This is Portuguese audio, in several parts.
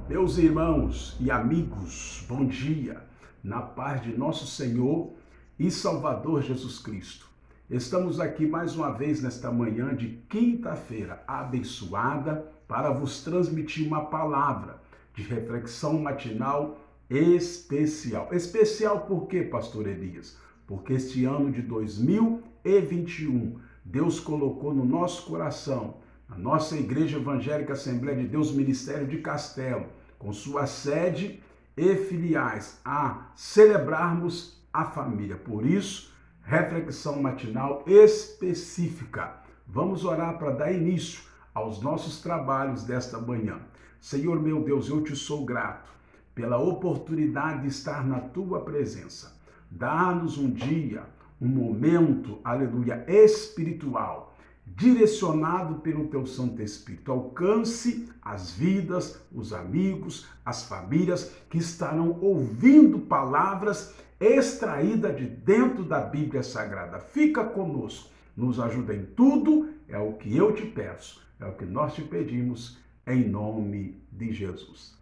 Meus irmãos e amigos, bom dia, na paz de nosso Senhor e Salvador Jesus Cristo. Estamos aqui mais uma vez nesta manhã de quinta-feira abençoada para vos transmitir uma palavra de reflexão matinal especial. Especial por quê, pastor Elias? Porque este ano de 2021, Deus colocou no nosso coração a nossa Igreja Evangélica Assembleia de Deus Ministério de Castelo, com sua sede e filiais, a celebrarmos a família. Por isso, reflexão matinal específica. Vamos orar para dar início aos nossos trabalhos desta manhã. Senhor meu Deus, eu te sou grato pela oportunidade de estar na tua presença. Dá-nos um dia, um momento, aleluia, espiritual, direcionado pelo teu Santo Espírito. Alcance as vidas, os amigos, as famílias que estarão ouvindo palavras extraídas de dentro da Bíblia Sagrada. Fica conosco, nos ajuda em tudo, é o que eu te peço, é o que nós te pedimos, em nome de Jesus.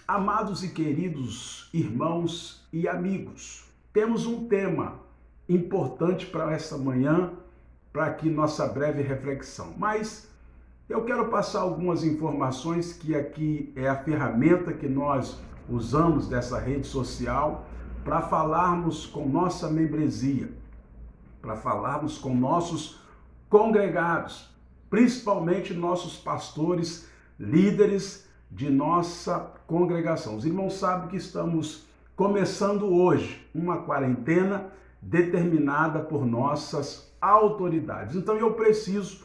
Amados e queridos irmãos e amigos, temos um tema importante para esta manhã, para aqui nossa breve reflexão. Mas eu quero passar algumas informações que aqui é a ferramenta que nós usamos dessa rede social para falarmos com nossa membresia, para falarmos com nossos congregados, principalmente nossos pastores, líderes de nossa congregação. Os irmãos sabem que estamos começando hoje uma quarentena determinada por nossas autoridades. Então eu preciso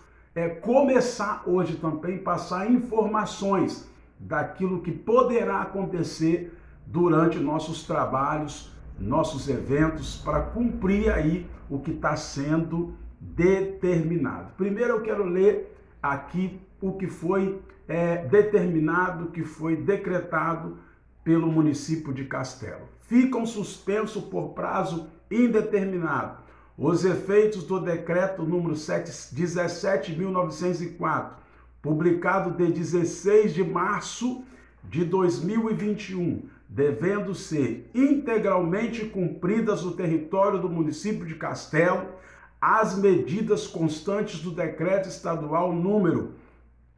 começar hoje também passar informações daquilo que poderá acontecer durante nossos trabalhos, nossos eventos, para cumprir aí o que está sendo determinado. Primeiro eu quero ler aqui o que foi determinado, que foi decretado pelo município de Castelo. Ficam suspensos por prazo indeterminado os efeitos do decreto número 17.904, publicado de 16 de março de 2021, devendo ser integralmente cumpridas no território do município de Castelo as medidas constantes do decreto estadual número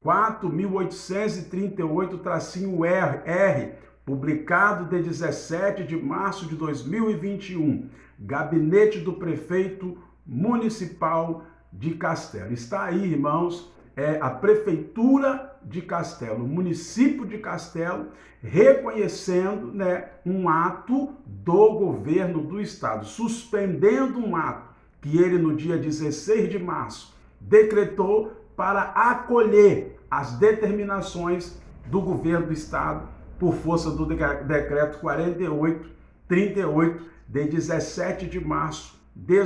4.838-R, publicado de 17 de março de 2021, Gabinete do Prefeito Municipal de Castelo. Está aí, irmãos, a Prefeitura de Castelo, o município de Castelo, reconhecendo, um ato do governo do estado, suspendendo um ato que ele, no dia 16 de março, decretou para acolher as determinações do governo do estado por força do decreto 4838 de 17 de março de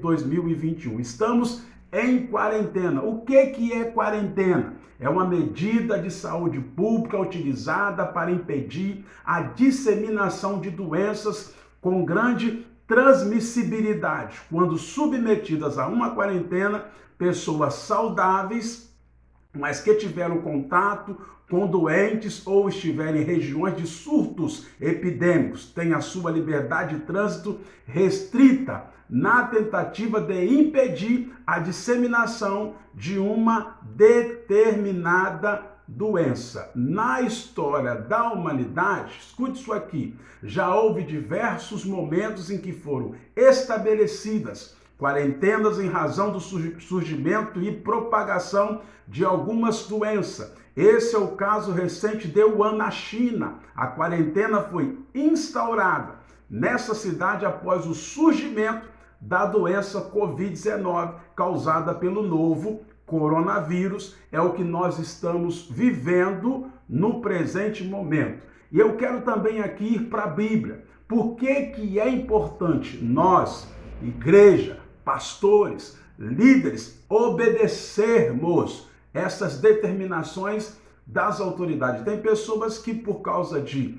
2021. Estamos em quarentena. O que é quarentena? É uma medida de saúde pública utilizada para impedir a disseminação de doenças com grande transmissibilidade, quando submetidas a uma quarentena, pessoas saudáveis, mas que tiveram contato com doentes ou estiverem em regiões de surtos epidêmicos, têm a sua liberdade de trânsito restrita na tentativa de impedir a disseminação de uma determinada doença. Na história da humanidade, escute isso aqui, já houve diversos momentos em que foram estabelecidas quarentenas em razão do surgimento e propagação de algumas doenças. Esse é o caso recente de Wuhan, na China. A quarentena foi instaurada nessa cidade após o surgimento da doença Covid-19, causada pelo novo coronavírus. É o que nós estamos vivendo no presente momento. E eu quero também aqui ir para a Bíblia. Por que é importante nós, igreja, pastores, líderes, obedecermos essas determinações das autoridades? Tem pessoas que, por causa de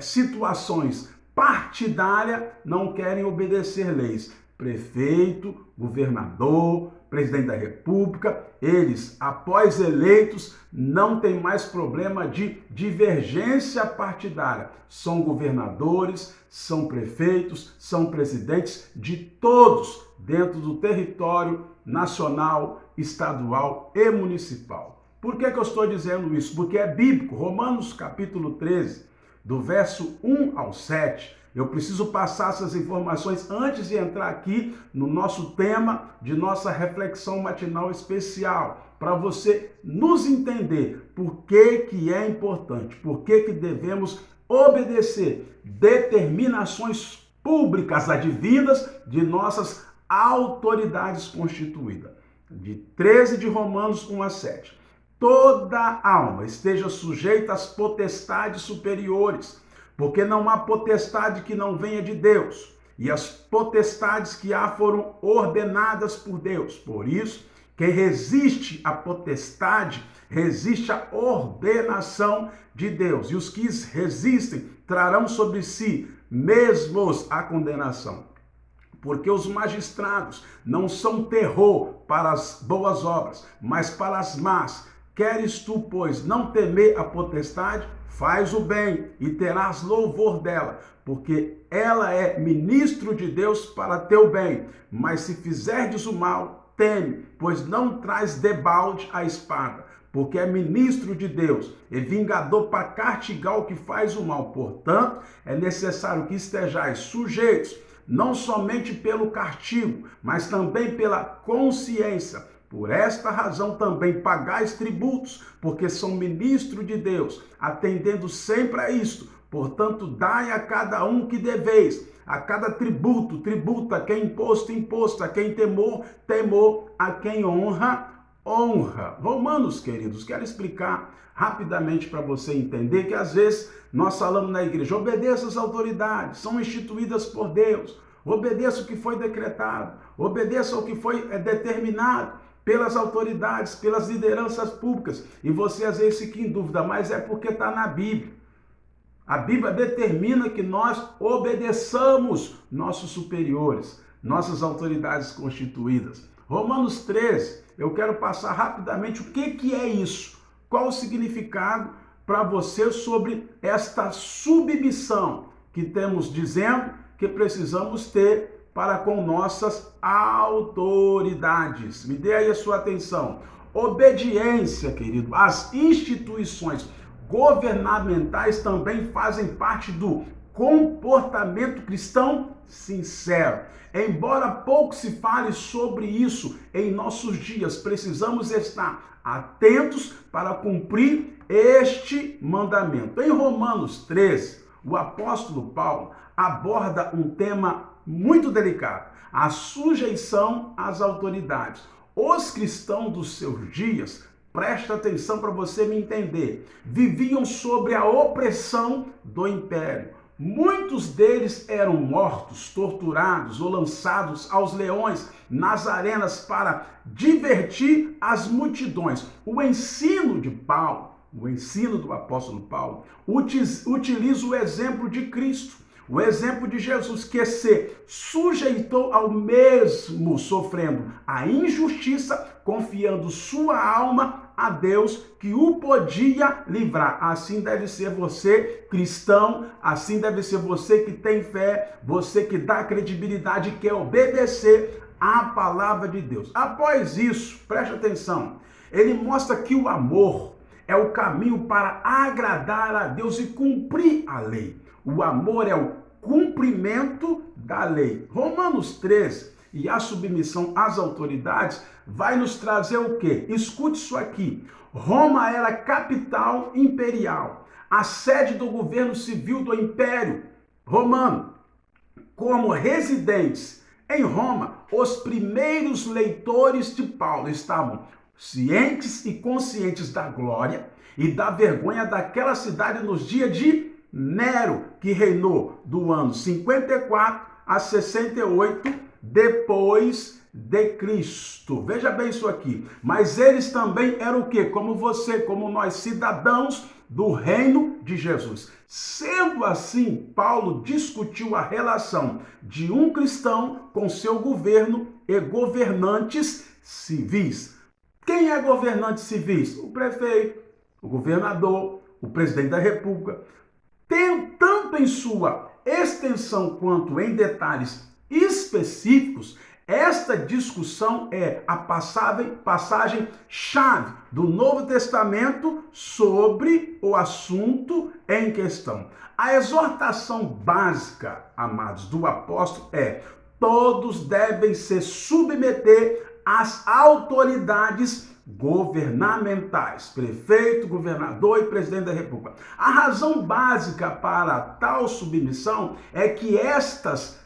situações partidárias, não querem obedecer leis. Prefeito, governador, presidente da República, eles, após eleitos, não tem mais problema de divergência partidária. São governadores, são prefeitos, são presidentes de todos dentro do território nacional, estadual e municipal. Por que eu estou dizendo isso? Porque é bíblico. Romanos capítulo 13, do verso 1 ao 7, eu preciso passar essas informações antes de entrar aqui no nosso tema de nossa reflexão matinal especial, para você nos entender por que é importante, por que devemos obedecer determinações públicas advindas de nossas autoridades constituídas. De 13 de Romanos 1 a 7. Toda alma esteja sujeita às potestades superiores, porque não há potestade que não venha de Deus, e as potestades que há foram ordenadas por Deus. Por isso, quem resiste à potestade, resiste à ordenação de Deus. E os que resistem trarão sobre si mesmos a condenação. Porque os magistrados não são terror para as boas obras, mas para as más. Queres tu, pois, não temer a potestade? Faz o bem e terás louvor dela, porque ela é ministro de Deus para teu bem. Mas se fizerdes o mal, teme, pois não traz debalde a espada, porque é ministro de Deus e vingador para castigar o que faz o mal. Portanto, é necessário que estejais sujeitos, não somente pelo castigo, mas também pela consciência. Por esta razão também pagais tributos, porque são ministro de Deus, atendendo sempre a isto. Portanto, dai a cada um que deveis, a cada tributo, tributa, a quem imposto, a quem temor, a quem honra. Romanos, queridos, quero explicar rapidamente para você entender que às vezes nós falamos na igreja, obedeça às autoridades, são instituídas por Deus, obedeça o que foi decretado, obedeça o que foi determinado pelas autoridades, pelas lideranças públicas, e você às vezes fica em dúvida, mas é porque está na Bíblia. A Bíblia determina que nós obedeçamos nossos superiores, nossas autoridades constituídas. Romanos 13, eu quero passar rapidamente o que é isso, qual o significado para você sobre esta submissão que temos dizendo que precisamos ter para com nossas autoridades. Me dê aí a sua atenção. Obediência, querido, às instituições governamentais também fazem parte do comportamento cristão sincero. Embora pouco se fale sobre isso em nossos dias, precisamos estar atentos para cumprir este mandamento. Em Romanos 13, o apóstolo Paulo aborda um tema muito delicado, a sujeição às autoridades. Os cristãos dos seus dias, presta atenção para você me entender, viviam sob a opressão do império. Muitos deles eram mortos, torturados ou lançados aos leões nas arenas para divertir as multidões. O ensino de Paulo, o ensino do apóstolo Paulo, utiliza o exemplo de Cristo. O exemplo de Jesus, que se sujeitou ao mesmo, sofrendo a injustiça, confiando sua alma a Deus, que o podia livrar. Assim deve ser você, cristão, assim deve ser você que tem fé, você que dá credibilidade, que quer obedecer à palavra de Deus. Após isso, preste atenção, ele mostra que o amor é o caminho para agradar a Deus e cumprir a lei. O amor é o cumprimento da lei. Romanos 13 e a submissão às autoridades vai nos trazer o quê? Escute isso aqui. Roma era a capital imperial, a sede do governo civil do Império Romano. Como residentes em Roma, os primeiros leitores de Paulo estavam cientes e conscientes da glória e da vergonha daquela cidade nos dias de Nero, que reinou do ano 54 a 68 depois de Cristo. Veja bem isso aqui. Mas eles também eram o quê? Como você, como nós, cidadãos do reino de Jesus. Sendo assim, Paulo discutiu a relação de um cristão com seu governo e governantes civis. Quem é governante civis? O prefeito, o governador, o presidente da República. Tem tanto em sua extensão quanto em detalhes específicos. Esta discussão é a passagem-chave do Novo Testamento sobre o assunto em questão. A exortação básica, amados, do apóstolo é: todos devem se submeter às autoridades governamentais, prefeito, governador e presidente da República. A razão básica para tal submissão é que estas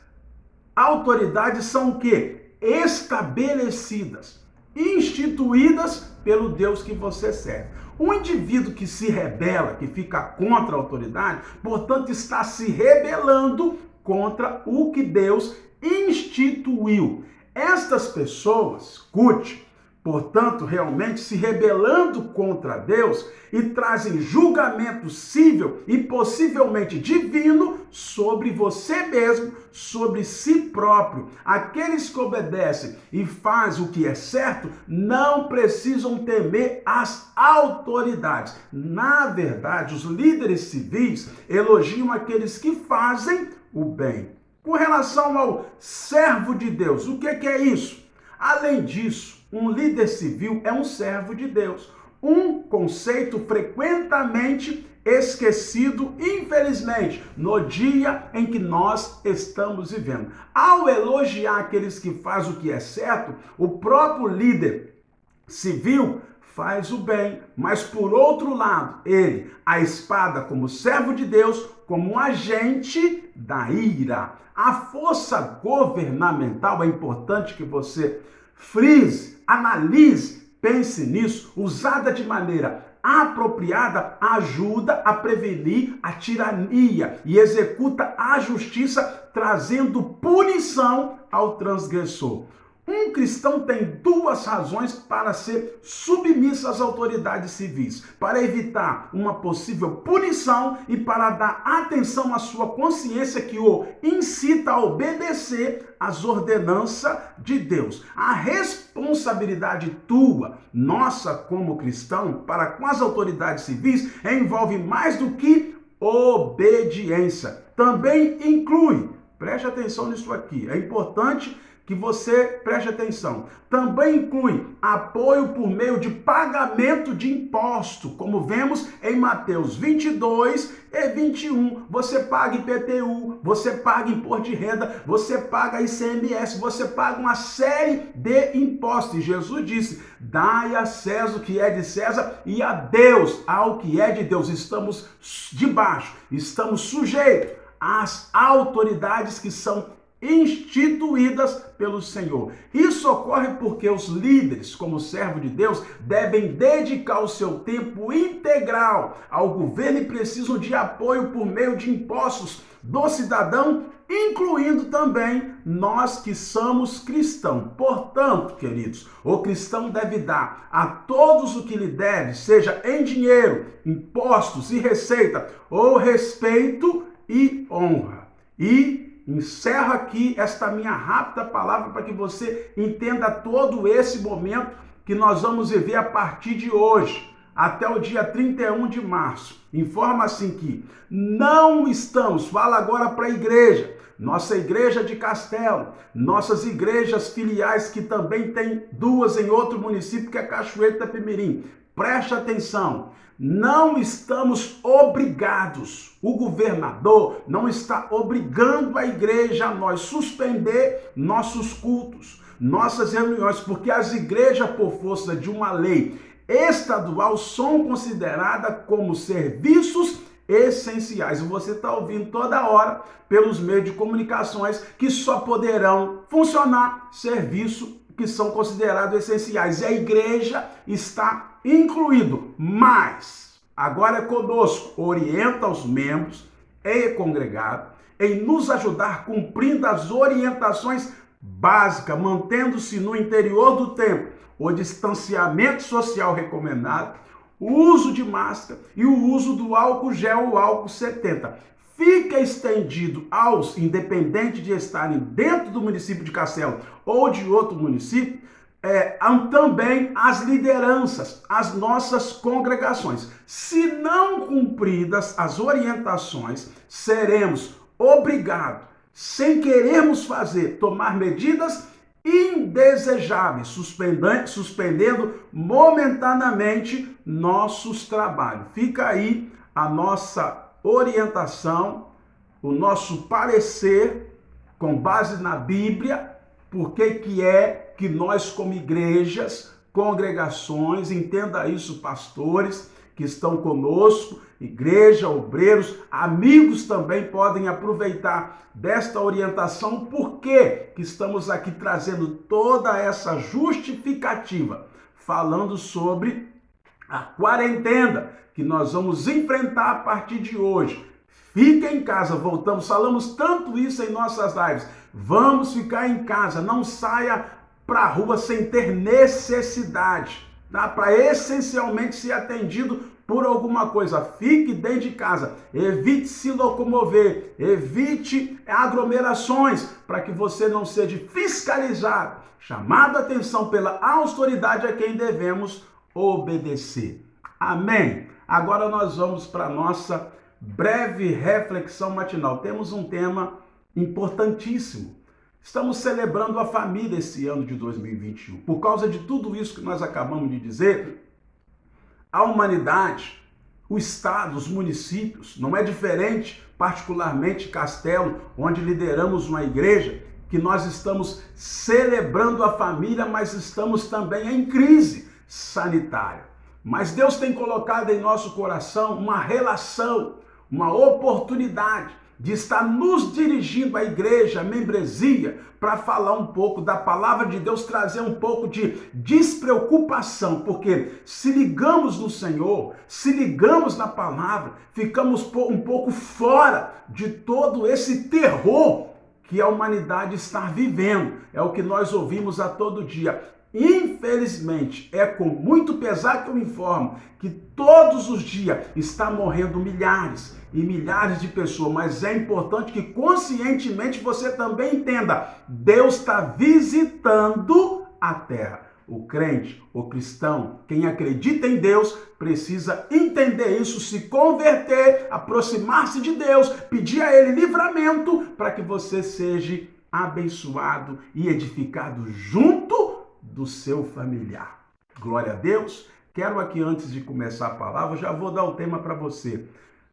autoridades são o quê? Estabelecidas, instituídas pelo Deus que você serve. Um indivíduo que se rebela, que fica contra a autoridade, portanto, está se rebelando contra o que Deus instituiu. Estas pessoas, escute, portanto, realmente se rebelando contra Deus e trazem julgamento cível e possivelmente divino sobre você mesmo, sobre si próprio. Aqueles que obedecem e fazem o que é certo não precisam temer as autoridades. Na verdade, os líderes civis elogiam aqueles que fazem o bem. Com relação ao servo de Deus, o que é isso? Além disso, um líder civil é um servo de Deus. Um conceito frequentemente esquecido, infelizmente, no dia em que nós estamos vivendo. Ao elogiar aqueles que fazem o que é certo, o próprio líder civil faz o bem, mas por outro lado, ele, a espada como servo de Deus, como um agente da ira. A força governamental, é importante que você frise, analise, pense nisso, usada de maneira apropriada, ajuda a prevenir a tirania e executa a justiça, trazendo punição ao transgressor. Um cristão tem duas razões para ser submisso às autoridades civis: para evitar uma possível punição e para dar atenção à sua consciência que o incita a obedecer às ordenanças de Deus. A responsabilidade tua, nossa como cristão, para com as autoridades civis envolve mais do que obediência. Também inclui, preste atenção nisso aqui, é importante que você preste atenção. Também inclui apoio por meio de pagamento de imposto, como vemos em Mateus 22 e 21. Você paga IPTU, você paga imposto de renda, você paga ICMS, você paga uma série de impostos. E Jesus disse: dai a César o que é de César e a Deus ao que é de Deus. Estamos debaixo, estamos sujeitos às autoridades que são instituídas pelo Senhor. Isso ocorre porque os líderes, como servo de Deus, devem dedicar o seu tempo integral ao governo e precisam de apoio por meio de impostos do cidadão, incluindo também nós que somos cristãos. Portanto, queridos, o cristão deve dar a todos o que lhe deve, seja em dinheiro, impostos e receita, ou respeito e honra. E encerro aqui esta minha rápida palavra para que você entenda todo esse momento que nós vamos viver a partir de hoje, até o dia 31 de março. Informa assim que não estamos, fala agora para a igreja, nossa igreja de Castelo, nossas igrejas filiais, que também tem duas em outro município, que é Cachoeiro de Itapemirim. Preste atenção, não estamos obrigados, o governador não está obrigando a igreja a nós suspender nossos cultos, nossas reuniões, porque as igrejas, por força de uma lei estadual, são consideradas como serviços essenciais. E você está ouvindo toda hora pelos meios de comunicações que só poderão funcionar serviços que são considerados essenciais. E a igreja está incluído, mas agora é conosco, orienta os membros e congregado em nos ajudar cumprindo as orientações básicas, mantendo-se no interior do templo o distanciamento social recomendado, o uso de máscara e o uso do álcool gel ou álcool 70. Fica estendido aos, independente de estarem dentro do município de Castelo ou de outro município, também as lideranças, as nossas congregações. Se não cumpridas as orientações, seremos obrigados, sem querermos fazer, tomar medidas indesejáveis, suspendendo momentaneamente nossos trabalhos. Fica aí a nossa orientação, o nosso parecer com base na Bíblia, porque que é que nós como igrejas, congregações, entenda isso, pastores que estão conosco, igreja, obreiros, amigos também podem aproveitar desta orientação, porque que estamos aqui trazendo toda essa justificativa, falando sobre a quarentena que nós vamos enfrentar a partir de hoje. Fica em casa, voltamos, falamos tanto isso em nossas lives. Vamos ficar em casa, não saia para a rua sem ter necessidade, tá? Para essencialmente ser atendido por alguma coisa. Fique dentro de casa, evite se locomover, evite aglomerações, para que você não seja fiscalizado, chamado a atenção pela autoridade a quem devemos obedecer. Amém? Agora nós vamos para a nossa breve reflexão matinal. Temos um tema importantíssimo. Estamos celebrando a família esse ano de 2021. Por causa de tudo isso que nós acabamos de dizer, a humanidade, o Estado, os municípios, não é diferente, particularmente Castelo, onde lideramos uma igreja, que nós estamos celebrando a família, mas estamos também em crise sanitária. Mas Deus tem colocado em nosso coração uma relação, uma oportunidade de estar nos dirigindo à igreja, à membresia, para falar um pouco da palavra de Deus, trazer um pouco de despreocupação, porque se ligamos no Senhor, se ligamos na palavra, ficamos um pouco fora de todo esse terror que a humanidade está vivendo. É o que nós ouvimos a todo dia. Infelizmente, é com muito pesar que eu informo que todos os dias está morrendo milhares e milhares de pessoas, mas é importante que conscientemente você também entenda, Deus está visitando a terra. O crente, o cristão, quem acredita em Deus, precisa entender isso, se converter, aproximar-se de Deus, pedir a Ele livramento para que você seja abençoado e edificado junto do seu familiar. Glória a Deus. Quero aqui, antes de começar a palavra, já vou dar o tema para você.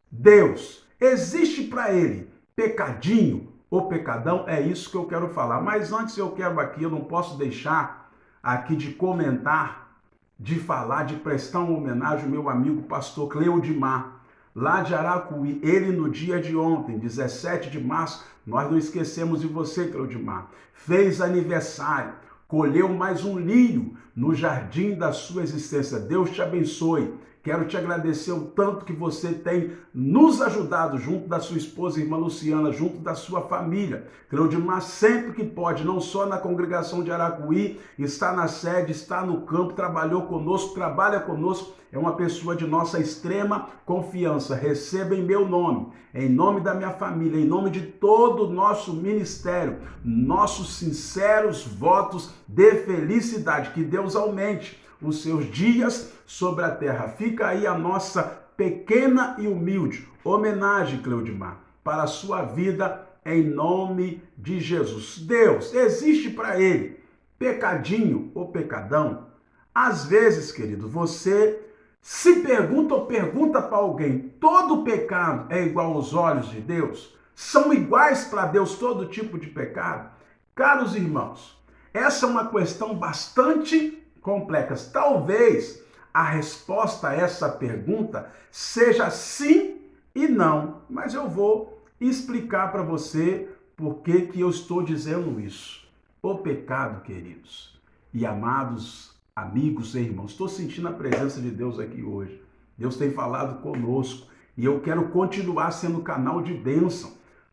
Deus, existe para ele pecadinho ou pecadão? É isso que eu quero falar. Mas antes eu quero aqui, eu não posso deixar aqui de comentar, de falar, de prestar uma homenagem ao meu amigo pastor Cleudimar, lá de Aracuí. Ele no dia de ontem, 17 de março, nós não esquecemos de você, Cleudimar, fez aniversário. Colheu mais um lírio no jardim da sua existência. Deus te abençoe. Quero te agradecer o tanto que você tem nos ajudado, junto da sua esposa, irmã Luciana, junto da sua família. Cleudimar, sempre que pode, não só na congregação de Aracuí, está na sede, está no campo, trabalhou conosco, trabalha conosco, é uma pessoa de nossa extrema confiança. Receba em meu nome, em nome da minha família, em nome de todo o nosso ministério, nossos sinceros votos de felicidade. Que Deus aumente os seus dias sobre a terra. Fica aí a nossa pequena e humilde homenagem, Cleudimar, para a sua vida, em nome de Jesus. Deus, existe para ele pecadinho ou pecadão? Às vezes, querido, você se pergunta ou pergunta para alguém, todo pecado é igual aos olhos de Deus? São iguais para Deus todo tipo de pecado? Caros irmãos, essa é uma questão bastante complexa. Talvez a resposta a essa pergunta seja sim e não, mas eu vou explicar para você por que eu estou dizendo isso. O pecado, queridos e amados amigos e irmãos, estou sentindo a presença de Deus aqui hoje. Deus tem falado conosco e eu quero continuar sendo canal de bênção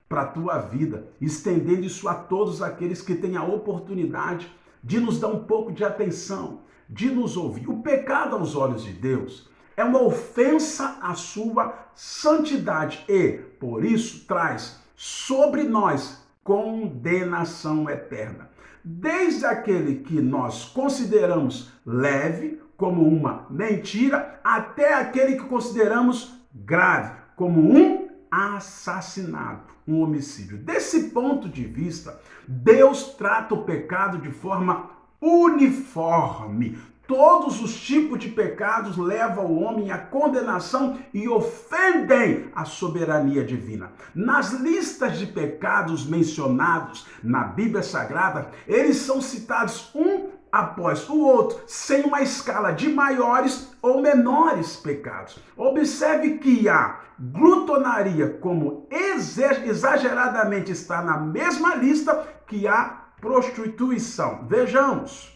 para a tua vida, estendendo isso a todos aqueles que têm a oportunidade de nos dar um pouco de atenção, de nos ouvir. O pecado aos olhos de Deus é uma ofensa à sua santidade e, por isso, traz sobre nós condenação eterna. desde aquele que nós consideramos leve, como uma mentira, até aquele que consideramos grave, como um assassinato, um homicídio. Desse ponto de vista, Deus trata o pecado de forma uniforme. Todos os tipos de pecados levam o homem à condenação e ofendem a soberania divina. Nas listas de pecados mencionados na Bíblia Sagrada, eles são citados um após o outro, sem uma escala de maiores ou menores pecados. Observe que a glutonaria, como exageradamente está na mesma lista que a prostituição. Vejamos.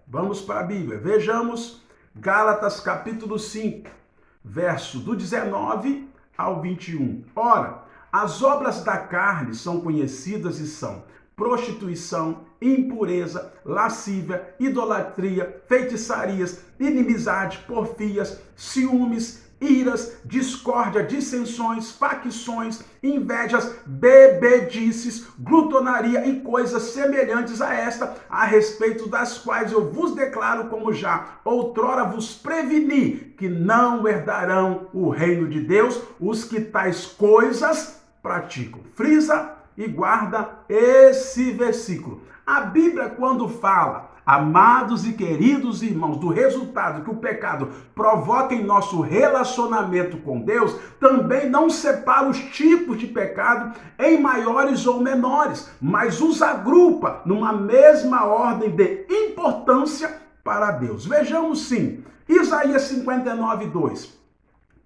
Vamos para a Bíblia. Vejamos Gálatas capítulo 5, verso do 19 ao 21. Ora, as obras da carne são conhecidas e são prostituição, impureza, lascívia, idolatria, feitiçarias, inimizade, porfias, ciúmes, iras, discórdia, dissensões, facções, invejas, bebedices, glutonaria e coisas semelhantes a esta, a respeito das quais eu vos declaro, como já outrora vos preveni, que não herdarão o reino de Deus os que tais coisas praticam. Frisa e guarda esse versículo. A Bíblia, quando fala, amados e queridos irmãos, do resultado que o pecado provoca em nosso relacionamento com Deus, também não separa os tipos de pecado em maiores ou menores, mas os agrupa numa mesma ordem de importância para Deus. Vejamos sim, Isaías 59, 2.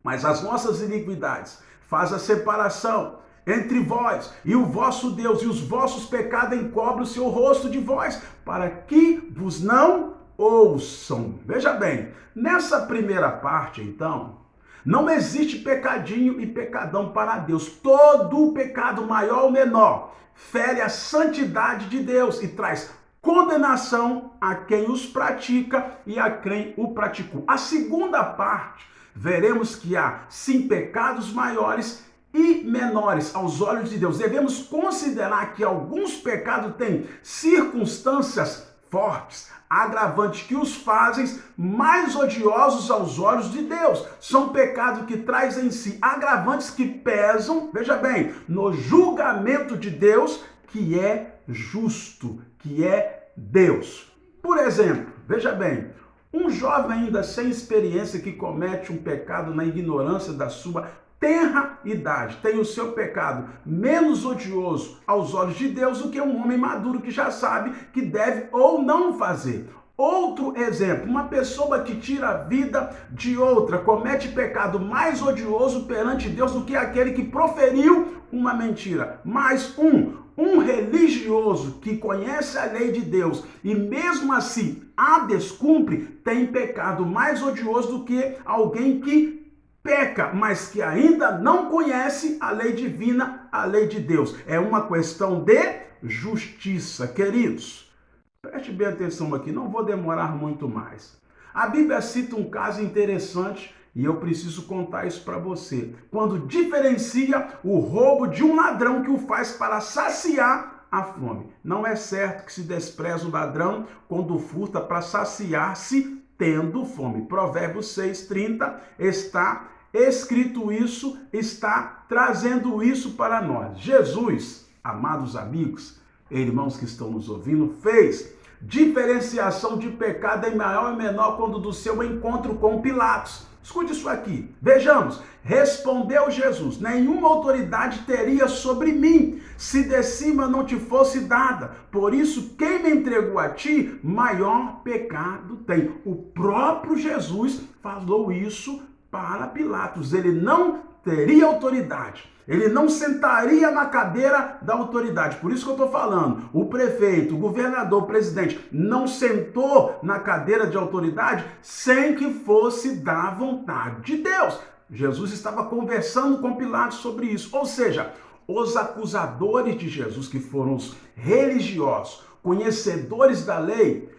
Mas as nossas iniquidades faz a separação entre vós e o vosso Deus, e os vossos pecados encobrem o seu rosto de vós, para que vos não ouçam. Veja bem, nessa primeira parte, então, não existe pecadinho e pecadão para Deus. Todo pecado, maior ou menor, fere a santidade de Deus e traz condenação a quem os pratica e a quem o praticou. A segunda parte, veremos que há, sim, pecados maiores e menores aos olhos de Deus. Devemos considerar que alguns pecados têm circunstâncias fortes, agravantes, que os fazem mais odiosos aos olhos de Deus. São pecados que trazem em si agravantes que pesam, veja bem, no julgamento de Deus, que é justo, que é Deus. Por exemplo, veja bem, um jovem ainda sem experiência que comete um pecado na ignorância da sua tenra idade, tem o seu pecado menos odioso aos olhos de Deus do que um homem maduro que já sabe que deve ou não fazer. Outro exemplo, uma pessoa que tira a vida de outra comete pecado mais odioso perante Deus do que aquele que proferiu uma mentira. Mas um religioso que conhece a lei de Deus e mesmo assim a descumpre, tem pecado mais odioso do que alguém que peca, mas que ainda não conhece a lei divina, a lei de Deus. É uma questão de justiça, queridos. Preste bem atenção aqui, não vou demorar muito mais. A Bíblia cita um caso interessante e eu preciso contar isso para você. Quando diferencia o roubo de um ladrão que o faz para saciar a fome. Não é certo que se despreza o ladrão quando furta para saciar-se tendo fome. Provérbios 6:30 está escrito isso, está trazendo isso para nós. Jesus, amados amigos, irmãos que estão nos ouvindo, fez diferenciação de pecado em maior e menor quando do seu encontro com Pilatos. Escute isso aqui. Vejamos. Respondeu Jesus: nenhuma autoridade teria sobre mim, se de cima não te fosse dada. Por isso, quem me entregou a ti, maior pecado tem. O próprio Jesus falou isso para Pilatos. Ele não teria autoridade. Ele não sentaria na cadeira da autoridade. Por isso que eu estou falando. O prefeito, o governador, o presidente não sentou na cadeira de autoridade sem que fosse da vontade de Deus. Jesus estava conversando com Pilatos sobre isso. Ou seja, os acusadores de Jesus, que foram os religiosos, conhecedores da lei,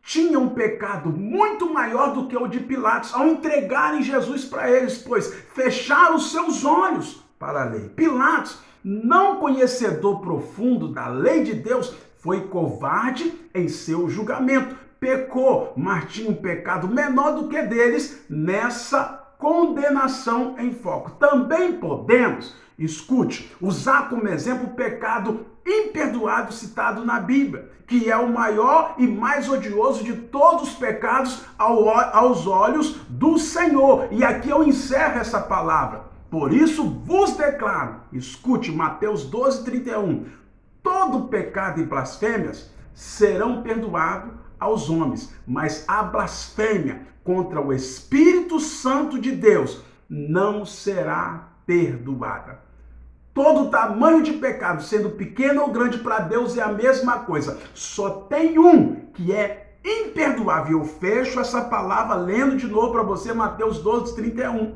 tinham um pecado muito maior do que o de Pilatos ao entregarem Jesus para eles, pois fecharam os seus olhos para a lei. Pilatos, não conhecedor profundo da lei de Deus, foi covarde em seu julgamento. Pecou, mas tinha um pecado menor do que deles nessa condenação em foco. Também podemos, escute, usar como exemplo o pecado imperdoável citado na Bíblia, que é o maior e mais odioso de todos os pecados aos olhos do Senhor. E aqui eu encerro essa palavra. Por isso vos declaro, escute Mateus 12:31, todo pecado e blasfêmias serão perdoados aos homens, mas a blasfêmia contra o Espírito Santo de Deus não será perdoada. Todo tamanho de pecado, sendo pequeno ou grande para Deus, é a mesma coisa. Só tem um que é imperdoável. Eu fecho essa palavra lendo de novo para você Mateus 12:31.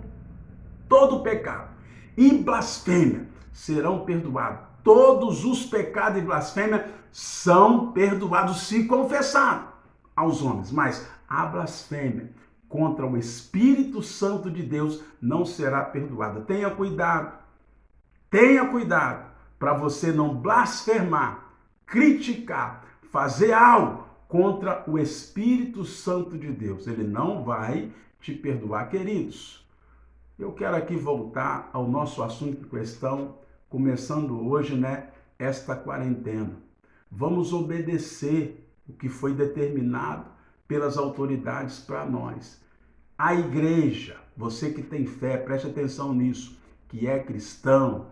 Todo pecado e blasfêmia serão perdoados. Todos os pecados e blasfêmia são perdoados se confessar aos homens, mas a blasfêmia contra o Espírito Santo de Deus não será perdoada. Tenha cuidado para você não blasfemar, criticar, fazer algo contra o Espírito Santo de Deus. Ele não vai te perdoar, queridos. Eu quero aqui voltar ao nosso assunto em questão, começando hoje, esta quarentena. Vamos obedecer o que foi determinado pelas autoridades para nós. A igreja, você que tem fé, preste atenção nisso, que é cristão,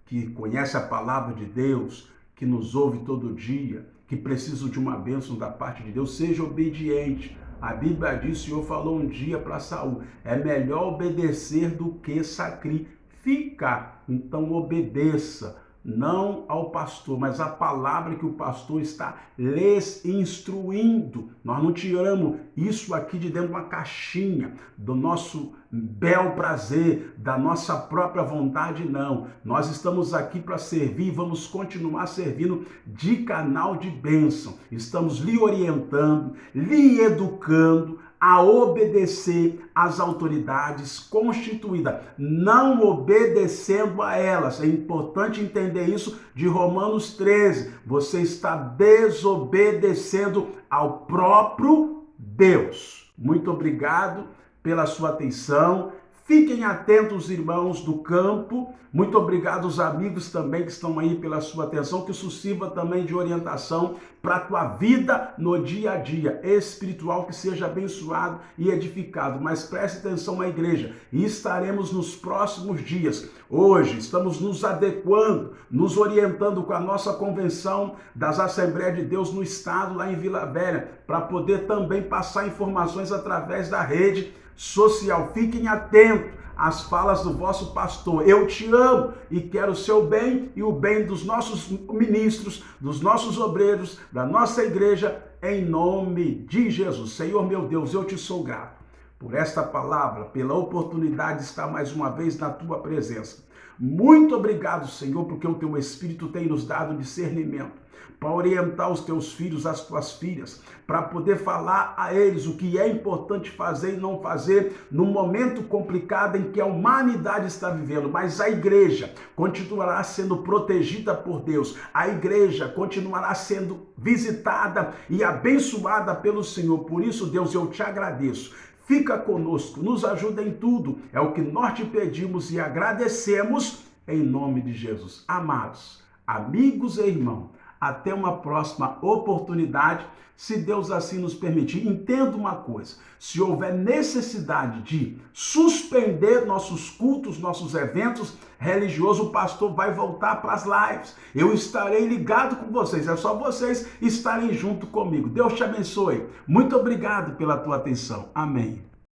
que conhece a palavra de Deus, que nos ouve todo dia, que precisa de uma bênção da parte de Deus, seja obediente. A Bíblia diz, o Senhor falou um dia para Saul, é melhor obedecer do que sacrificar. Então obedeça, não ao pastor, mas a palavra que o pastor está lhes instruindo. Nós não tiramos isso aqui de dentro de uma caixinha, do nosso bel prazer, da nossa própria vontade, não. Nós estamos aqui para servir e vamos continuar servindo de canal de bênção. Estamos lhe orientando, lhe educando a obedecer às autoridades constituídas, não obedecendo a elas. É importante entender isso de Romanos 13. Você está desobedecendo ao próprio Deus. Muito obrigado pela sua atenção. Fiquem atentos, irmãos do campo. Muito obrigado aos amigos também que estão aí pela sua atenção, que isso sirva também de orientação para a tua vida no dia a dia espiritual, que seja abençoado e edificado. Mas preste atenção à igreja e estaremos nos próximos dias. Hoje estamos nos adequando, nos orientando com a nossa convenção das Assembleias de Deus no estado, lá em Vila Velha, para poder também passar informações através da rede social. Fiquem atentos às falas do vosso pastor. Eu te amo e quero o seu bem e o bem dos nossos ministros, dos nossos obreiros, da nossa igreja, em nome de Jesus. Senhor meu Deus, eu te sou grato por esta palavra, pela oportunidade de estar mais uma vez na tua presença. Muito obrigado, Senhor, porque o teu Espírito tem nos dado discernimento para orientar os teus filhos, as tuas filhas, para poder falar a eles o que é importante fazer e não fazer no momento complicado em que a humanidade está vivendo. Mas a igreja continuará sendo protegida por Deus. A igreja continuará sendo visitada e abençoada pelo Senhor. Por isso, Deus, eu te agradeço. Fica conosco, nos ajuda em tudo. É o que nós te pedimos e agradecemos em nome de Jesus. Amados, amigos e irmãos, até uma próxima oportunidade, se Deus assim nos permitir. Entenda uma coisa, se houver necessidade de suspender nossos cultos, nossos eventos religiosos, o pastor vai voltar para as lives. Eu estarei ligado com vocês, é só vocês estarem junto comigo. Deus te abençoe. Muito obrigado pela tua atenção. Amém.